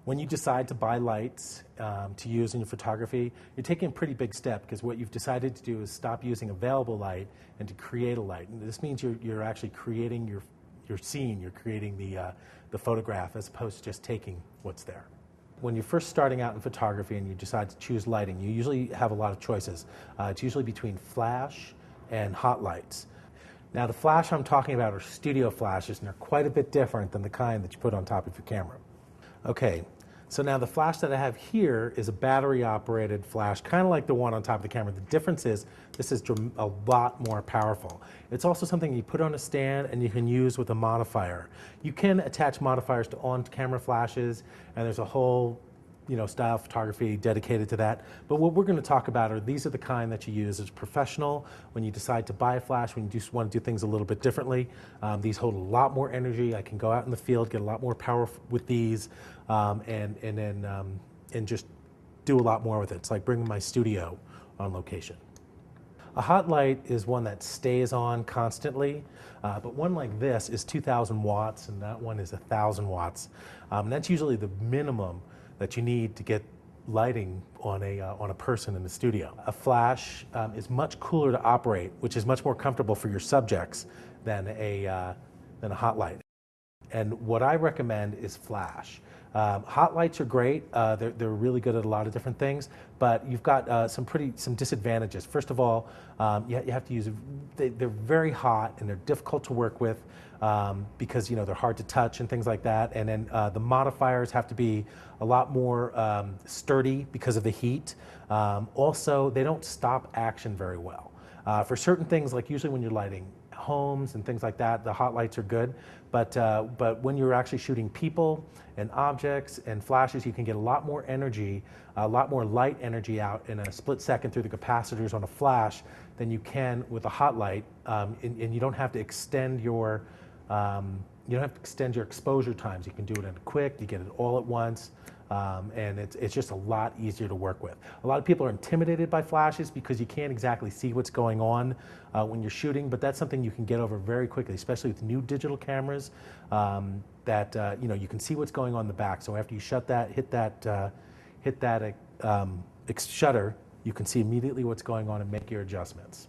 When you decide to buy lights to use in your photography, you're taking a pretty big step because what you've decided to do is stop using available light and to create a light. And this means you're actually creating your scene, you're creating the photograph as opposed to just taking what's there. When you're first starting out in photography and you decide to choose lighting, you usually have a lot of choices. It's usually between flash and hot lights. Now the flash I'm talking about are studio flashes, and they're quite a bit different than the kind that you put on top of your camera. Okay, so now the flash that I have here is a battery-operated flash, kind of like the one on top of the camera. The difference is this is a lot more powerful. It's also something you put on a stand and you can use with a modifier. You can attach modifiers to on-camera flashes, and there's a whole style of photography dedicated to that. But what we're going to talk about are these are the kind that you use as a professional when you decide to buy a flash, when you just want to do things a little bit differently. These hold a lot more energy. I can go out in the field, get a lot more power with these, and just do a lot more with it. It's like bringing my studio on location. A hot light is one that stays on constantly, but one like this is 2,000 watts, and that one is 1,000 watts. That's usually the minimum that you need to get lighting on a person in the studio. A flash is much cooler to operate, which is much more comfortable for your subjects than a hot light. And what I recommend is flash. Hot lights are great. They're really good at a lot of different things, but you've got some disadvantages. First of all, you have to use. They're very hot and they're difficult to work with because they're hard to touch and things like that. And then the modifiers have to be a lot more sturdy because of the heat. Also, they don't stop action very well. For certain things, like usually when you're lighting homes and things like that, the hot lights are good, but when you're actually shooting people and objects and flashes, you can get a lot more energy, a lot more light energy out in a split second through the capacitors on a flash than you can with a hot light, and you don't have to extend your exposure times. You can do it in a quick, you get it all at once. And it's just a lot easier to work with. A lot of people are intimidated by flashes because you can't exactly see what's going on when you're shooting, but that's something you can get over very quickly, especially with new digital cameras that you can see what's going on in the back. So after you shut that, hit that shutter, you can see immediately what's going on and make your adjustments.